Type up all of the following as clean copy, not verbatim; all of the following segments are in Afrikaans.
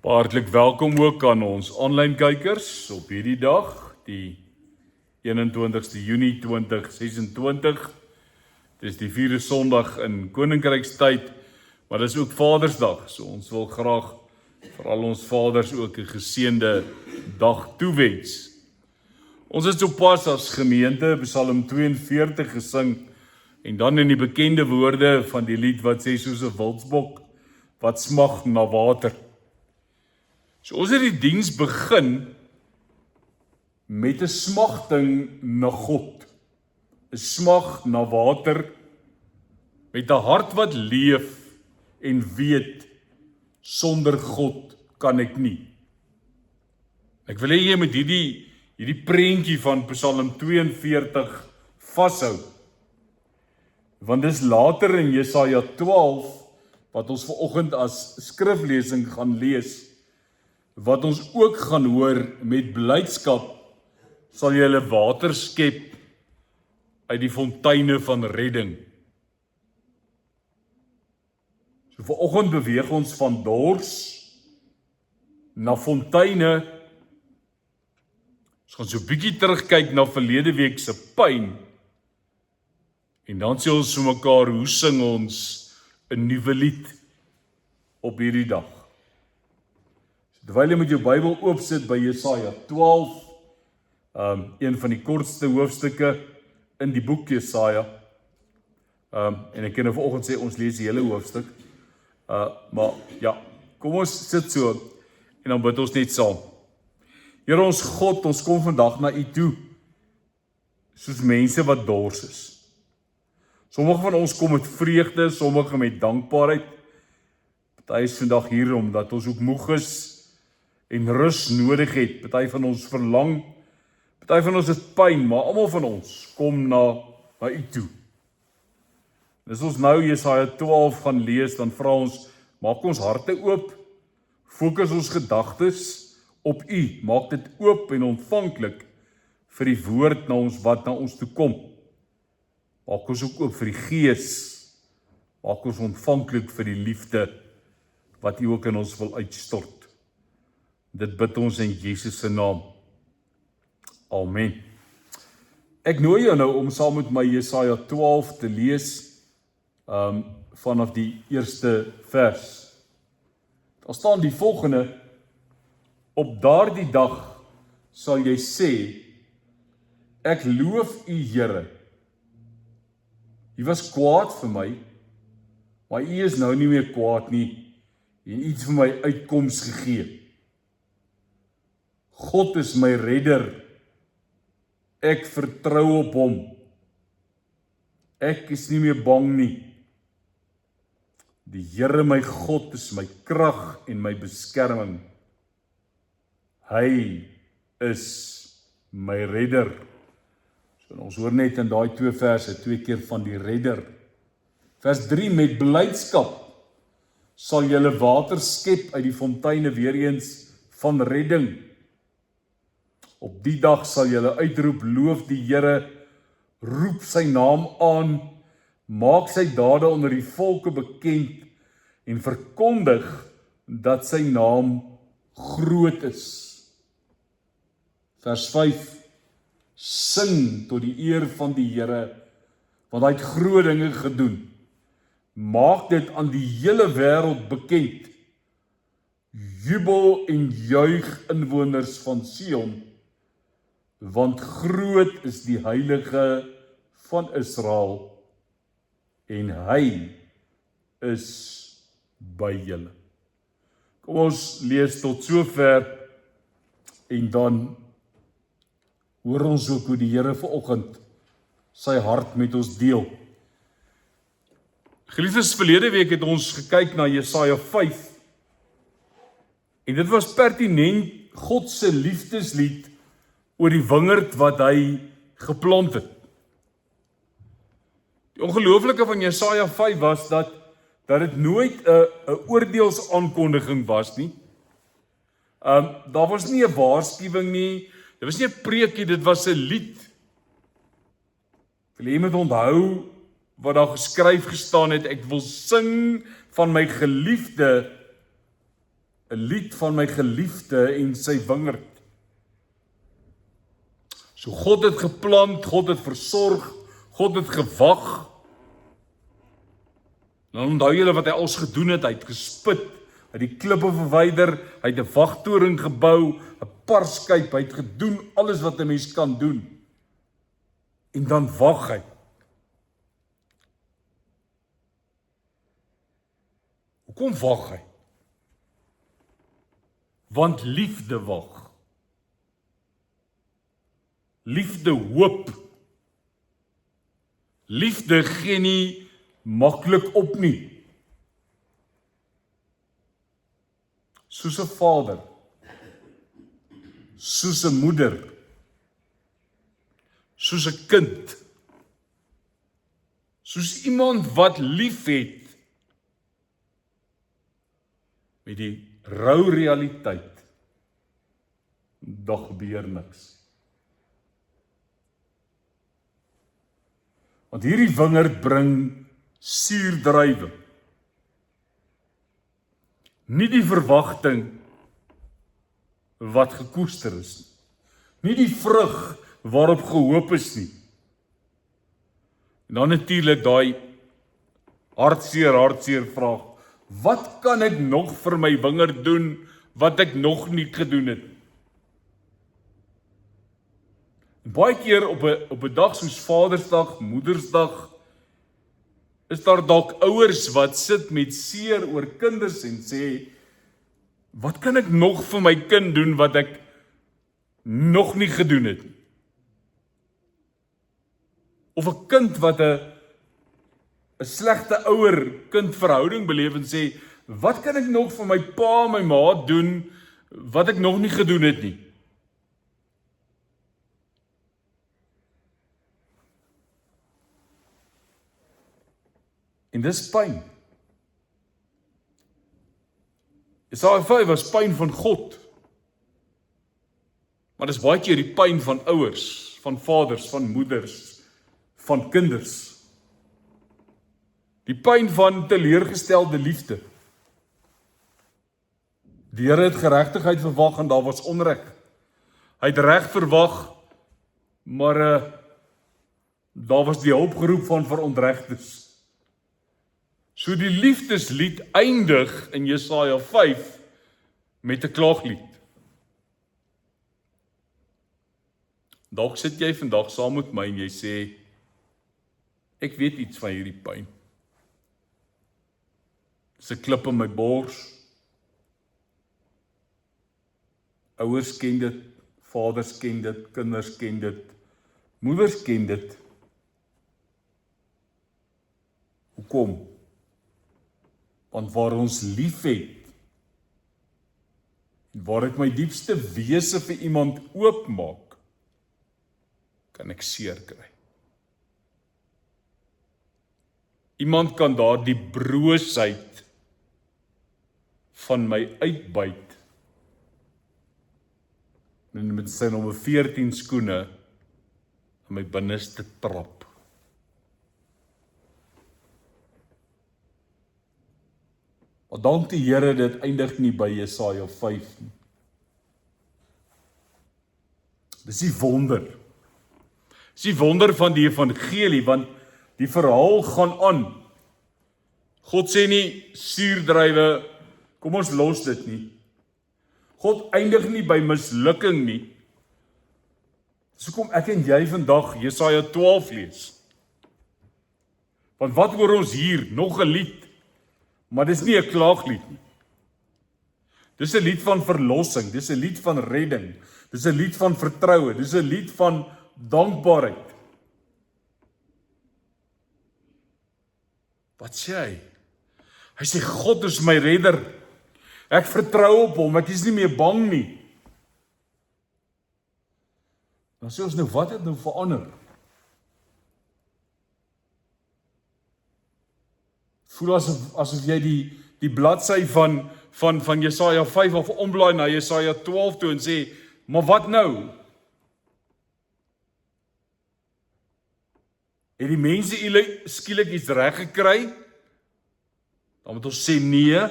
Hartlik welkom ook aan ons aanlyn kykers op hierdie dag, die 21ste Junie 2026. Dit is die 4de Sondag in Koninkrykstyd, maar dit is ook Vadersdag, so ons wil graag vir al ons vaders ook 'n geseënde dag toewens. Ons het sopas as gemeente Psalm 42 gesing, en dan in die bekende woorde van die lied wat sê soos 'n wildsbok wat smag na water. So ons het die diens begin met 'n smagting na God, 'n smag na water, met 'n hart wat leef en weet, sonder God kan ek nie. Ek wil hê jy moet hierdie prentjie van Psalm 42 vashou, want dis later in Jesaja 12, wat ons vanoggend as skriflesing gaan lees, wat ons ook gaan hoor met blydskap, sal jy hulle water skep uit die fonteine van redding. So vanoggend beweeg ons van dors na fonteine. Ons gaan so 'n bietjie terugkyk na verlede week se pyn, en dan sê ons vir mekaar, hoe sing ons 'n nuwe lied op hierdie dag? Terwyl jy met jou Bybel oopsit by Jesaja 12, een van die kortste hoofstukke in die boek Jesaja, en ek kan nou vanoggend sê, ons lees die hele hoofstuk, maar ja, kom ons sit so, en dan bid ons net saam. Here ons God, ons kom vandag na U toe, soos mense wat dors is. Sommige van ons kom met vreugde, sommige met dankbaarheid. Party is vandag hier omdat ons ook moeg is en rus nodig het. Party van ons verlang, party van ons het pyn, maar almal van ons kom na U toe. As ons nou Jesaja 12 gaan lees, dan vra ons, maak ons harte oop, fokus ons gedagtes op U, maak dit oop en ontvanklik vir die woord wat na ons toe kom. Maak ons ook oop vir die Gees, maak ons ontvanklik vir die liefde wat U ook in ons wil uitstort. Dit bid ons in Jesus se naam. Amen. Ek nooi jou nou om saam met my Jesaja 12 te lees, vanaf die eerste vers. Daar staan die volgende: op daardie dag sal jy sê, ek loof U Here. U was kwaad vir my, maar U is nou nie meer kwaad nie, en iets vir my uitkoms gegee. God is my redder, ek vertrou op Hom. Ek is nie meer bang nie. Die Here my God is my krag en my beskerming. Hy is my redder. So, ons hoor net in daai 2 verse 2 keer van die redder. Vers 3, met blydskap sal julle water skep uit die fonteine weer eens van redding. Op die dag sal julle uitroep, loof die Here, roep sy naam aan, maak sy dade onder die volke bekend en verkondig dat sy naam groot is. Vers 5, sing tot die eer van die Here, want hy het groot dinge gedoen. Maak dit aan die hele wêreld bekend. Jubel en juig inwoners van Sion, want groot is die Heilige van Israel, en hy is by julle. Kom ons lees tot sover, en dan hoor ons ook hoe die Here vanoggend sy hart met ons deel. Geliefdes, verlede week het ons gekyk na Jesaja 5, en dit was pertinent God se liefdeslied oor die wingerd wat hy geplant het. Die ongelooflike van Jesaja 5 was dat dit nooit 'n oordeelsaankondiging was nie. Daar was nie 'n waarskuwing nie, dit was nie 'n preekie, dit was 'n lied. Wil jy moet onthou wat daar geskryf gestaan het, ek wil sing van my geliefde 'n lied van my geliefde en sy wingerd. So God het geplant, God het versorg, God het gewag. Dan onthou julle wat hy als gedoen het, hy het gespit, hy het die klippe verwyder, hy het 'n wagtoring gebou, 'n parskyp, hy het gedoen alles wat 'n mens kan doen. En dan wag hy. Hoekom wag hy? Want liefde wag. Liefde hoop. Liefde gee nie maklik op nie. Soos 'n vader, soos 'n moeder, soos 'n kind, soos iemand wat lief het, met die rou realiteit, daar gebeur niks. Want hierdie wingerd bring suurdruiwe. Nie die verwagting wat gekoester is nie. Nie die vrug waarop gehoop is nie. En dan natuurlik daai hartseer vraag. Wat kan ek nog vir my wingerd doen wat ek nog nie gedoen het? En baie keer op 'n dag soos Vadersdag, Moedersdag, is daar dalk ouers wat sit met seer oor kinders en sê, wat kan ek nog vir my kind doen wat ek nog nie gedoen het nie? Of 'n kind wat 'n slegte ouer-kind verhouding beleef en sê, wat kan ek nog vir my pa en my ma doen wat ek nog nie gedoen het nie? En dis pyn. Jesaja 5 was pyn van God. Maar dis baie keer die pyn van ouers, van vaders, van moeders, van kinders. Die pyn van teleurgestelde liefde. Die Here het geregtigheid verwag en daar was onreg. Hy het reg verwag, maar daar was die hulpgeroep van verontregtes. So die liefdeslied eindig in Jesaja 5 met 'n klaaglied. Dalk sit jy vandag saam met my en jy sê, ek weet iets van hierdie pyn. Dis 'n klip in my bors. Ouers ken dit, vaders ken dit, kinders ken dit, moeders ken dit. Hoekom? Want waar ons lief het, en waar ek my diepste wese vir iemand oopmaak, kan ek seer kry. Iemand kan daar die broosheid van my uitbuit, en met sy nommer 14 skoene in my binneste trap. Maar dank die Here, dit eindig nie by Jesaja 5 nie. Dis die wonder. Dis die wonder van die evangelie, want die verhaal gaan aan. God sê nie, suurdruiwe, kom ons los dit nie. God eindig nie by mislukking nie. So kom ek en jy vandag Jesaja 12 lees. Want wat hoor ons hier? Nog 'n lied. Maar dis nie 'n klaaglied nie. Dis 'n lied van verlossing, dis 'n lied van redding, dis 'n lied van vertroue, dis 'n lied van dankbaarheid. Wat sê hy? Hy sê God is my redder. Ek vertrou op hom, ek is nie meer bang nie. Dan sê ons nou, wat het nou verander? Voel asof jy die bladsy van Jesaja 5 of omblaai na Jesaja 12 toe en sê, maar wat nou? Het die mense skielik iets reg gekry? Dan moet ons sê nee.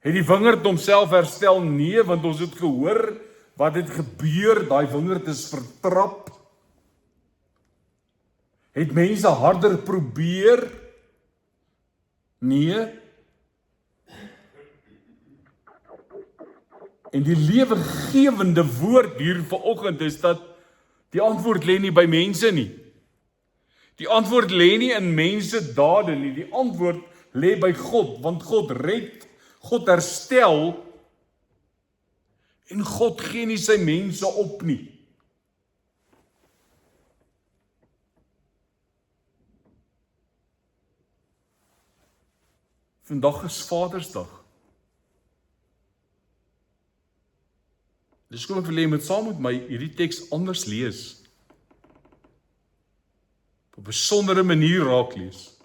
Het die wingerd homself herstel? Nee, want ons het gehoor wat het gebeur, daai wingerd is vertrap. Het mense harder probeer? Nee. En die lewegewende woord hier vanoggend is dat die antwoord lê nie by mense nie. Die antwoord lê nie in mense dade nie, die antwoord lê by God, want God red, God herstel, en God gee nie sy mense op nie. Vandag is Vadersdag. Dus kom ek wil hê jy moet saam met my hierdie teks anders lees. Op 'n besondere manier raak lees.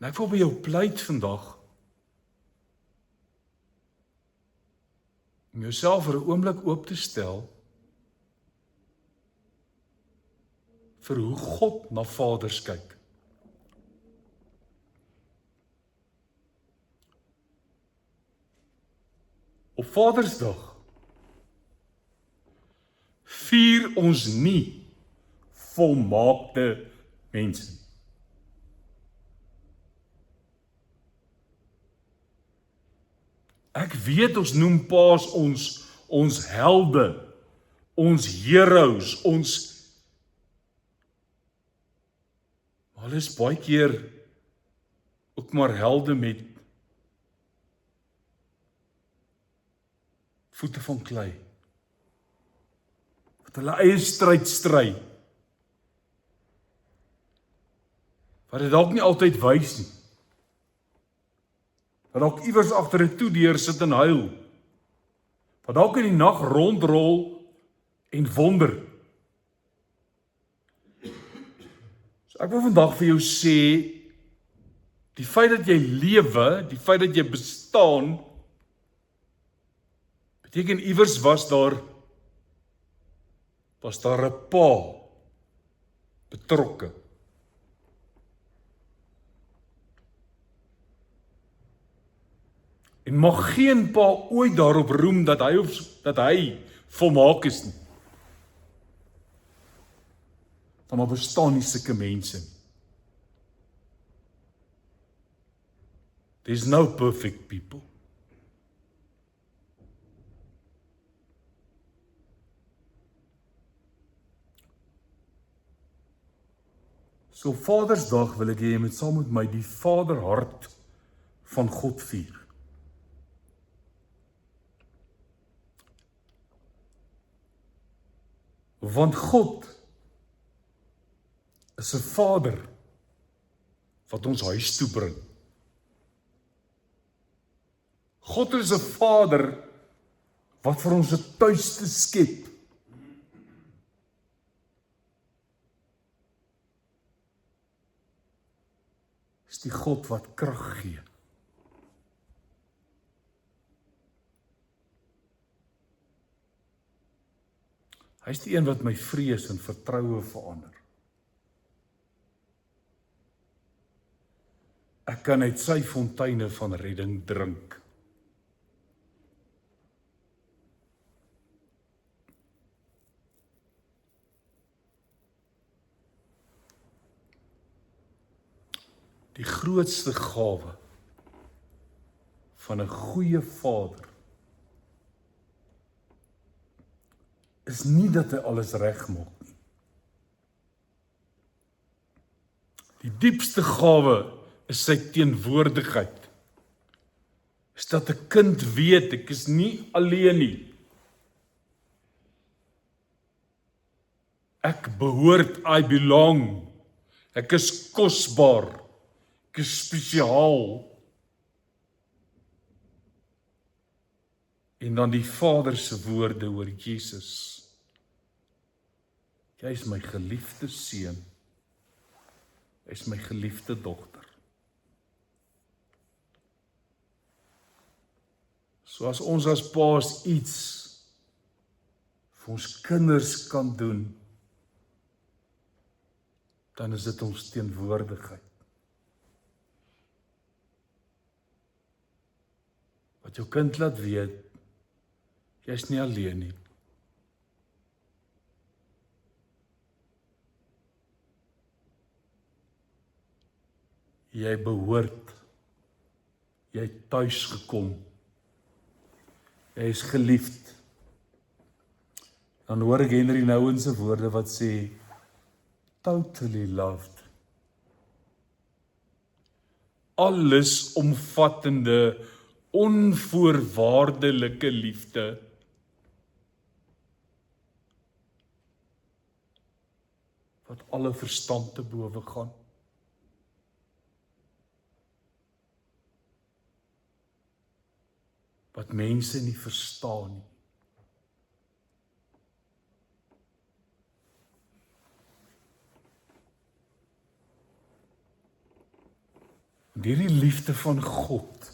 En ek wil by jou pleit vandag om jouself vir 'n oomblik oop te stel vir hoe God na vaders kyk. Op Vadersdag vier ons nie volmaakte mense nie. Ek weet ons noem paas ons helde, ons heroes, maar hulle is baie keer ook maar helde met voete van klei, wat hulle eie stryd stry, wat dit dalk nie altyd wys nie, wat dalk iewers agter 'n toedeur sit en huil, wat dalk in die nag rondrol en wonder. So ek wil vandag vir jou sê, die feit dat jy lewe, die feit dat jy bestaan, beteken iewers was daar 'n pa betrokke. En mag geen pa ooit daarop roem dat hy volmaak is nie. Dan maar bestaan nie sulke mense nie. There's no perfect people. So Vadersdag wil ek hê jy moet saam met my die Vaderhart van God vier. Want God is 'n Vader wat ons huis toe bring. God is 'n Vader wat vir ons 'n tuiste skep. Is die God wat krag gee. Hy is die een wat my vrees en vertroue verander. Ek kan uit sy fonteine van redding drink. Die grootste gawe van 'n goeie Vader is nie dat hy alles regmaak nie. Die diepste gawe is sy teenwoordigheid. Is dat 'n kind weet, ek is nie alleen nie. Ek behoort, I belong. Ek is kosbaar. Ek is spesiaal. En dan die Vader se woorde oor Jesus. Jy is my geliefde seun. Jy is my geliefde dogter. So as ons as paas iets vir ons kinders kan doen, dan is dit ons teenwoordigheid. Wat jou kind laat weet, jy is nie alleen nie. Jy behoort, jy het tuis gekom, jy is geliefd. Dan hoor ek Henry Nouwen se woorde wat sê, totally loved. Alles omvattende, onvoorwaardelike liefde. Wat alle verstand te bowe gaan. Wat mense nie verstaan nie. Deur die liefde van God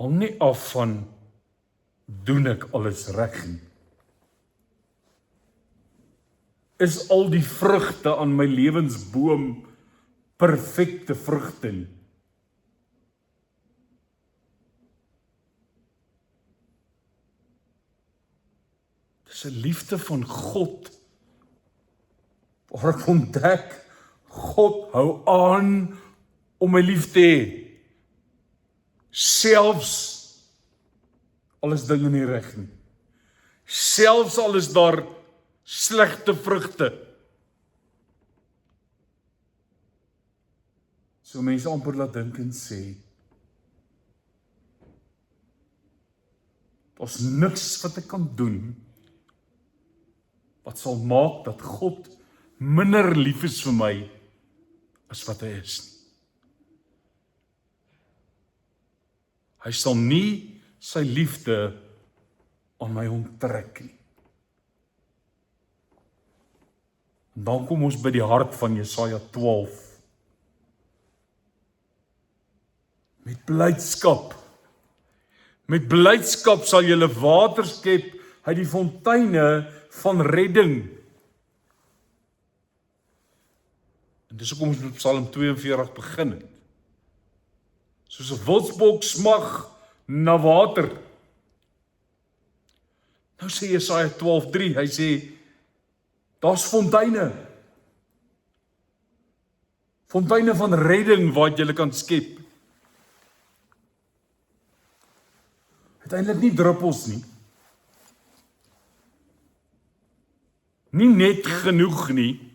hang nie af van doen ek alles reg nie. Is al die vrugte aan my lewensboom perfekte vrugte nie. Dis 'n liefde van God waar ek ontdek God hou aan om my lief te hê. Selfs al is dinge nie reg nie. Selfs al is daar slegte vrugte. So mense amper laat dink en sê, daar's niks wat ek kan doen wat sal maak dat God minder lief is vir my as wat hy is. Hy sal nie sy liefde aan my onttrek nie. En dan kom ons by die hart van Jesaja 12. Met blydskap sal julle water skep uit die fonteine van redding. En dis hoekom ons met Psalm 42 begin het. Soos 'n wildsbok smag na water. Nou sê Jesaja 12:3, hy sê, daar's fonteine. Fonteine van redding wat jy kan skep. Uiteindelik nie druppels nie. Nie net genoeg nie.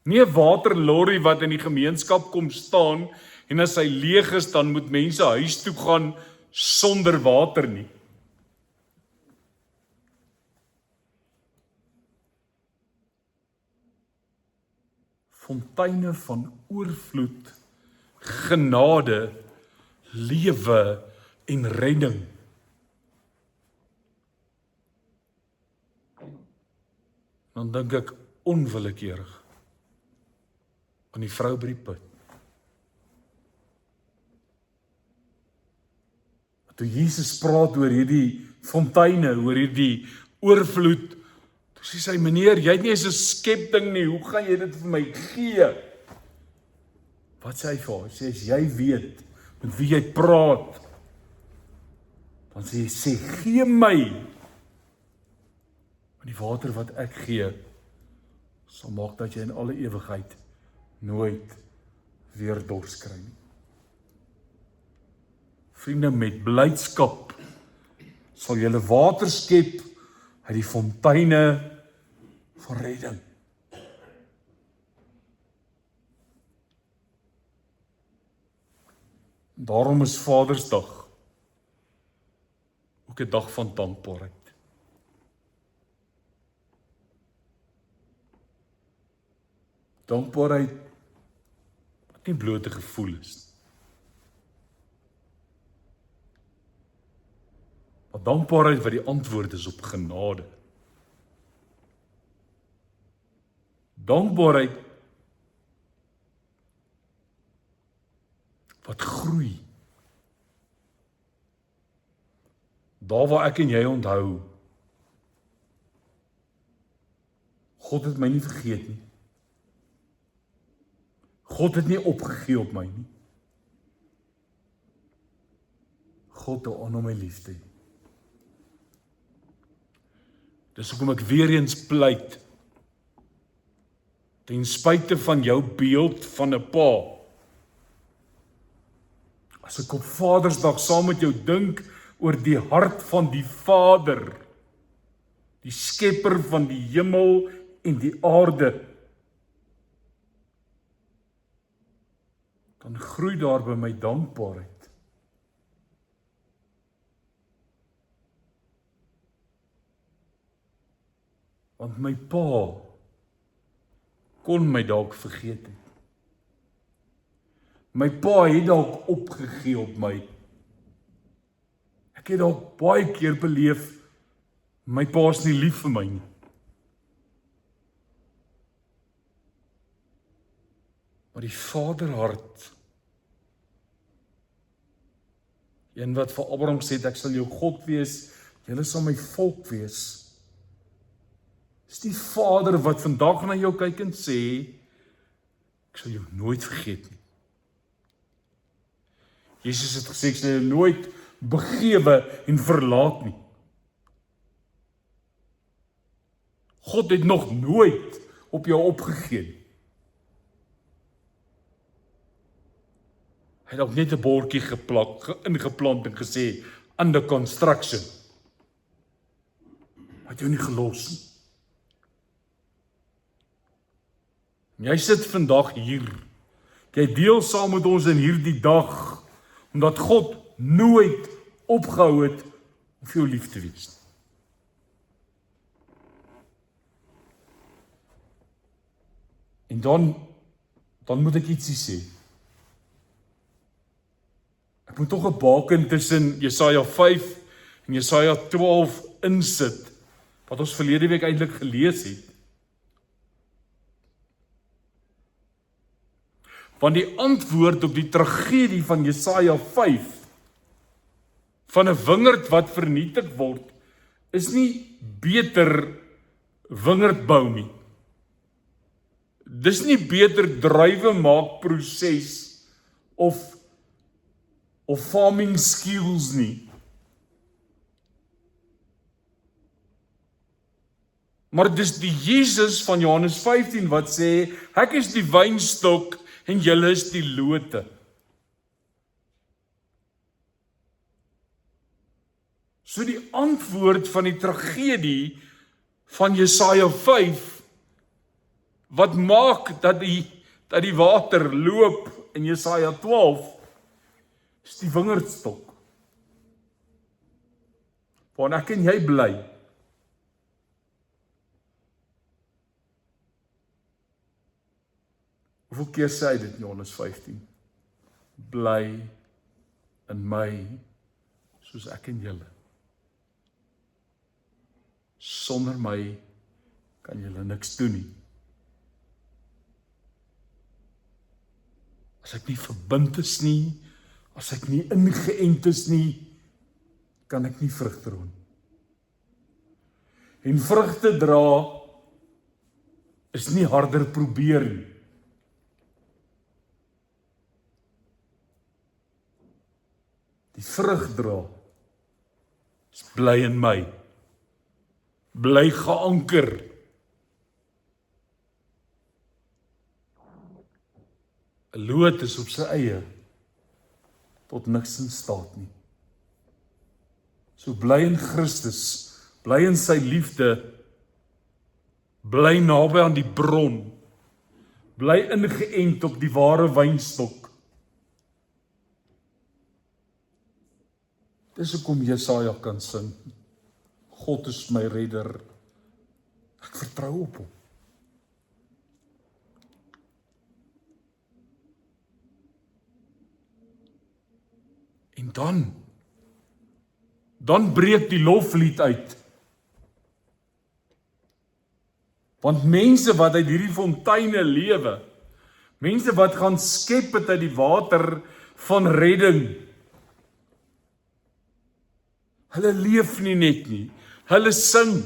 Nie 'n waterlorry wat in die gemeenskap kom staan en as hy leeg is, dan moet mense huis toe gaan sonder water nie. Fonteine van oorvloed, genade, lewe en redding. Dan dink ek onwillekeurig aan die vrou by die put. Toe Jesus praat oor hierdie fonteine, oor hierdie oorvloed, toe sê sy, meneer, jy het nie eens 'n skepting nie, hoe gaan jy dit vir my gee? Wat sê hy vir haar? Hy sê, as jy weet met wie jy praat, dan sê, gee my, want die water wat ek gee, sal maak dat jy in alle ewigheid nooit weer dors kry nie. Vriende, met blydskap sal julle water skep uit die fonteine van redding. Daarom is Vadersdag ook 'n dag van dankbaarheid. Dankbaarheid wat nie blote gevoel is. Maar dankbaarheid wat die antwoord is op genade. Dankbaarheid wat groei. Daar waar ek en jy onthou, God het my nie vergeet nie. God het nie opgegee op my nie. God hou aan om my lief te hê. Dis hoekom ek weer eens pleit, ten spyte van jou beeld van 'n pa, as ek op Vadersdag saam met jou dink oor die hart van die Vader, die skepper van die hemel en die aarde, dan groei daar by my dankbaarheid. Want my pa kon my dalk vergeet het. My pa het dalk opgegee op my. Ek het dalk baie keer beleef, my pa is nie lief vir my nie. Maar die Vaderhart, een wat vir Abraham sê, ek sal jou God wees, julle sal my volk wees. Dis die Vader wat vandag na jou kyk en sê, ek sal jou nooit vergeet nie. Jesus het gesê, ek sal jou nooit begewe en verlaat nie. God het nog nooit op jou opgegee nie. Hy het ook net 'n bordjie ingeplant en gesê, under construction. Hy het jou nie gelos nie. Jy sit vandag hier, jy deel saam met ons in hierdie dag, omdat God nooit opgehou het om vir jou lief te wees. En dan moet ek ietsie sê. Ek moet tog 'n baken tussen Jesaja 5 en Jesaja 12 insit, wat ons verlede week eintlik gelees het. Want die antwoord op die tragedie van Jesaja 5, van 'n wingerd wat vernietig word, is nie beter wingerdbou nie. Dis nie beter druiwe maak proses of farming skills nie. Maar dis die Jesus van Johannes 15 wat sê, ek is die wynstok en julle is die lote. So die antwoord van die tragedie van Jesaja 5, wat maak dat die water loop in Jesaja 12, is die wingerdstok. Waarin ek en jy bly. Hoeveel keer sê hy dit in Johannes 15? Bly in my, soos ek en julle. Sonder my kan julle niks doen nie. As ek nie verbind is nie, as ek nie ingeënt is nie, kan ek nie vrug dra nie. En vrugte dra is nie harder probeer nie. Die vrug dra is bly in my, bly geanker. 'n Loot is op sy eie tot niks in staat nie. So bly in Christus, bly in sy liefde, bly naby aan die bron, bly ingeënt op die ware wynstok. Dis hoekom Jesaja kan sing, God is my redder, ek vertrou op hom. En dan breek die loflied uit. Want mense wat uit hierdie fonteine lewe, mense wat gaan skep het uit die water van redding, hulle leef nie net nie, hulle sing.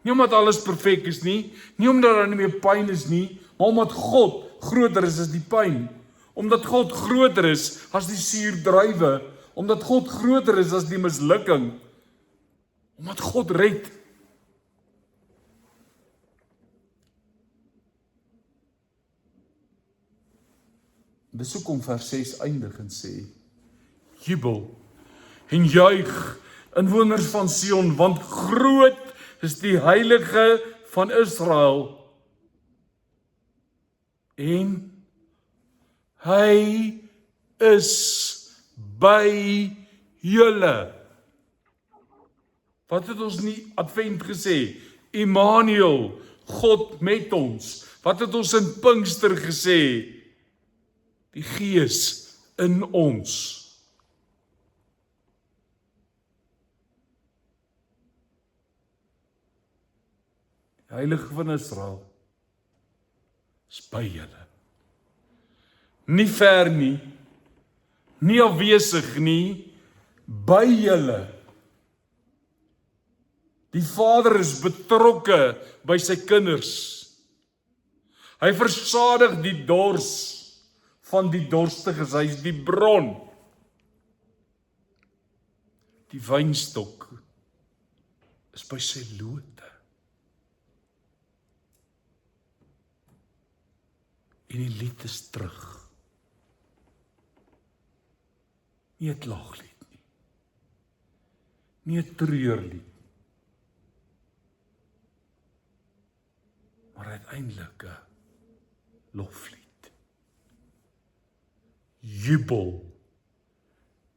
Nie omdat alles perfek is nie omdat daar nie meer pyn is nie, maar omdat God groter is as die pyn. Omdat God groter is as die suurdruiwe, omdat God groter is as die mislukking, omdat God red. Dis hoekom vers 6 eindig en sê, jubel en juig, inwoners van Sion, want groot is die Heilige van Israel. En hy is by julle. Wat het ons nie Advent gesê? Immanuel, God met ons. Wat het ons in Pinkster gesê? Die Gees in ons. Die Heilige van Israel is by julle. Nie ver nie, nie afwesig nie, by julle. Die Vader is betrokke by sy kinders. Hy versadig die dors van die dorstiges, hy is die bron. Die wynstok is by sy lote. En die lied is terug. Nie 'n klaaglied nie. Nie 'n treurlied. Maar uiteindelik 'n loflied. Jubel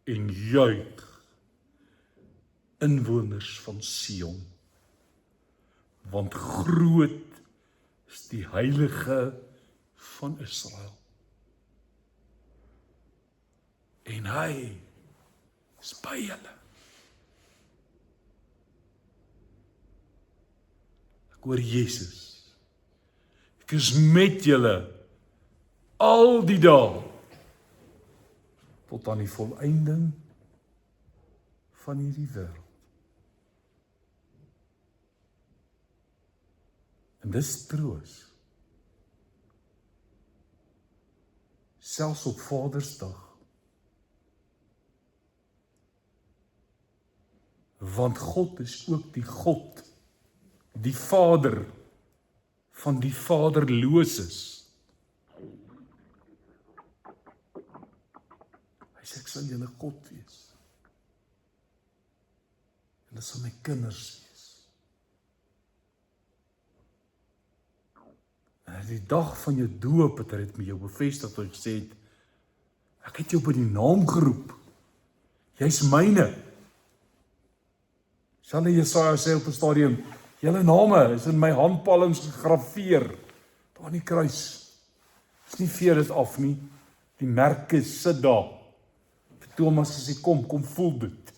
en juig, inwoners van Sion, want groot is die Heilige van Israel. En hy is by julle. Ek hoor Jesus. Ek is met julle al die dae tot aan die volëinding van hierdie wêreld. En dis troos. Selfs op Vadersdag. Want God is ook die God, die Vader van die vaderloses. Hy sê, ek sal julle God wees. Julle sal my kinders wees. En die dag van jou doop het hy met jou bevestig, toe hy gesê het, ek het jou by die naam geroep. Jy's myne. Selfs Jesaja sê op 'n stadium, julle name is in my handpalms gegraveer, daar aan die kruis. Is nie vee dit af nie, die merke sit daar. Vir Thomas gesê, kom voel dit.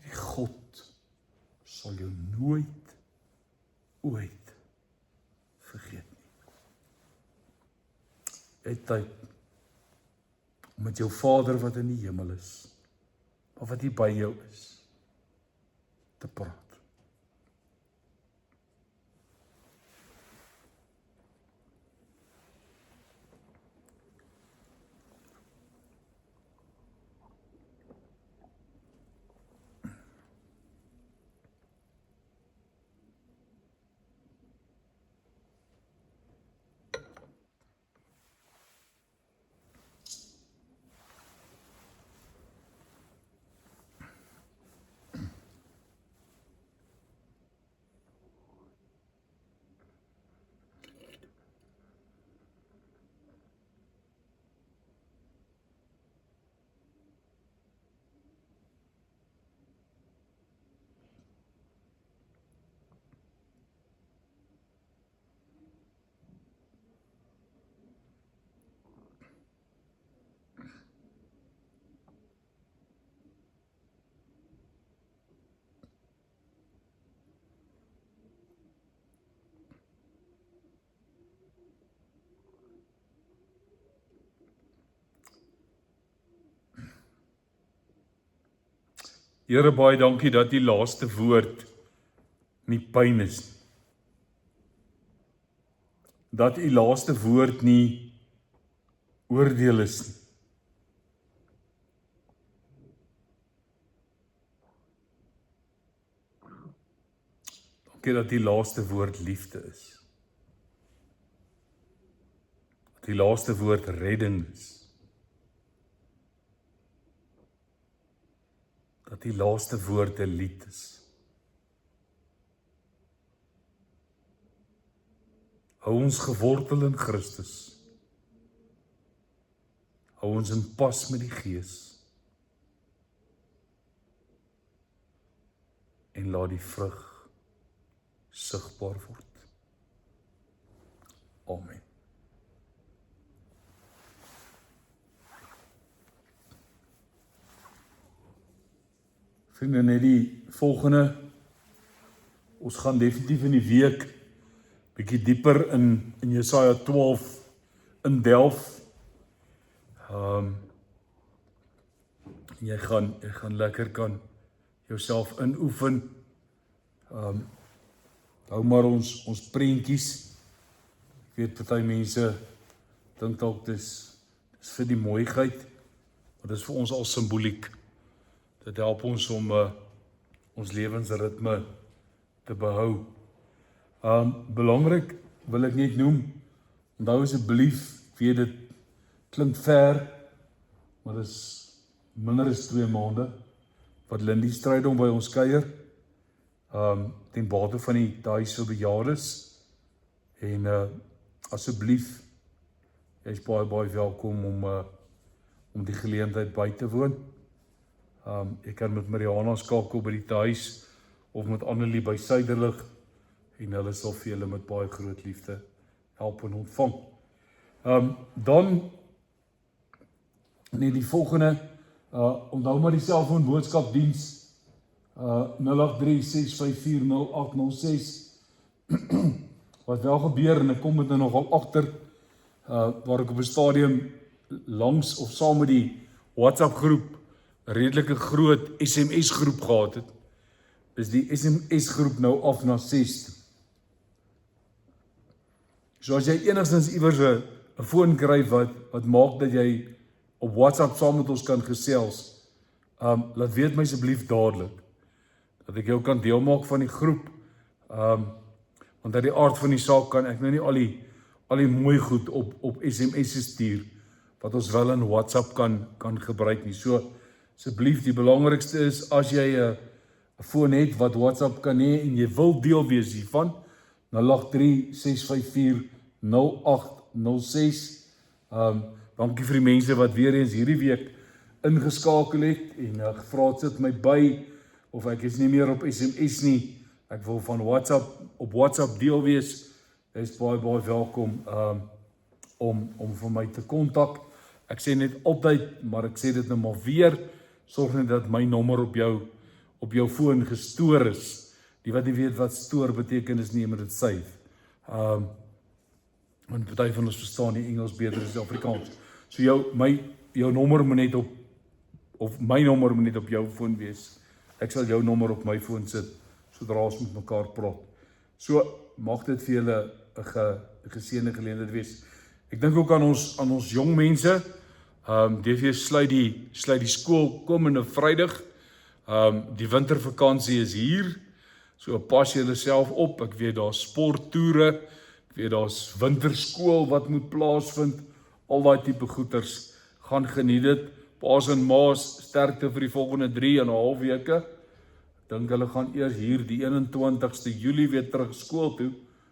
Die God sal jou nooit, ooit vergeet nie. Jy het tyd om met jou Vader wat in die hemel is, of wat hier by jou is, te praat. Here, baie dankie dat die laaste woord nie pyn is nie. Dat u laaste woord nie oordeel is nie. Dankie dat die laaste woord liefde is. Dat die laaste woord redding is. Dat die laaste woord 'n lied is. Hou ons gewortel in Christus. Hou ons in pas met die Gees. En laat die vrug sigbaar word. Amen. Vriende, net die volgende, ons gaan definitief in die week bietjie dieper in Jesaja 12 indelf. Jy gaan lekker kan jouself inoefen. Hou maar ons prentjies. Ek weet party mense dink dalk dis vir die mooiheid, maar dis vir ons al simboliek. Dit help ons om ons lewensritme te behou. Belangrik wil ek net noem, onthou asseblief, ek weet dit klink ver, maar dis minder as 2 maande, wat Lindy Strydom by ons kuier, ten bate van die huis vir bejaardes, en asseblief, jy is baie welkom om die geleentheid by te woon. Ek kan met Mariana skakel by die huis, of met Annelie by Suiderlig, en hulle sal vir julle met baie groot liefde help en ontvang. Dan, net die volgende, onthou maar die selfoonboodskapdiens, 083-654-0806, wat wel gebeur, en ek kom met nogal agter, waar ek op 'n stadium langs of saam met die WhatsApp groep, 'n redelike groot SMS groep gehad het, is die SMS groep nou af na 6. So as jy enigstens iewers 'n foon kry wat maak dat jy op WhatsApp saam met ons kan gesels, laat weet my asseblief dadelik, dat ek jou kan deel maak van die groep, want uit die aard van die saak kan ek nou nie al die mooi goed op SMS stuur, wat ons wel in WhatsApp kan gebruik nie. So, asseblief, die belangrikste is, as jy 'n foon het wat WhatsApp kan hê, en jy wil deel wees hiervan, 083-654-0806. Dankie vir die mense wat weer eens hierdie week ingeskakel het, en gevra het, sit my by, of ek is nie meer op SMS nie, ek wil van op WhatsApp deel wees, jy is baie welkom om vir my te kontak. Ek sê net altyd, maar ek sê dit nou maar weer, sorg net dat my nommer op jou foon gestoor is. Die wat nie weet wat stoor beteken is nie, jy moet dit save. Want party van ons verstaan die Engels beter as die Afrikaans. So jou nommer moet net my nommer moet net op jou foon wees. Ek sal jou nommer op my foon sit, sodra ons met mekaar praat. So, mag dit vir julle 'n geseënde geleentheid wees. Ek dink ook aan ons jong mense. DV sluit die skool komende Vrydag. Die wintervakansie is hier. So pas julle self op. Ek weet daar's sporttoere, ek weet daar's winterskool wat moet plaasvind. Al daai tipe goeters, gaan geniet dit. Paas en maas, sterkte vir die volgende 3,5 weke. Dink hulle gaan eers hier die 21ste Julie weer terug skool toe.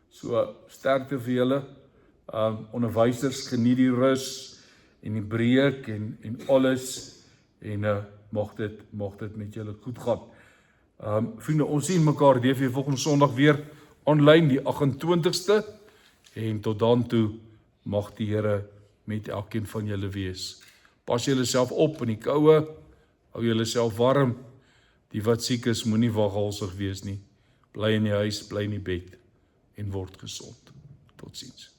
So sterkte vir julle. Onderwysers, geniet die rus en die breek en alles, en mag dit met julle goed gaan. Vriende, ons sien mekaar DV volgende Sondag weer online, die 28ste, en tot dan toe mag die Here met elkeen van julle wees. Pas julle self op in die koue, hou julle self warm. Die wat siek is, moenie waghalsig wees nie. Bly in die huis, bly in die bed en word gesond. Totsiens.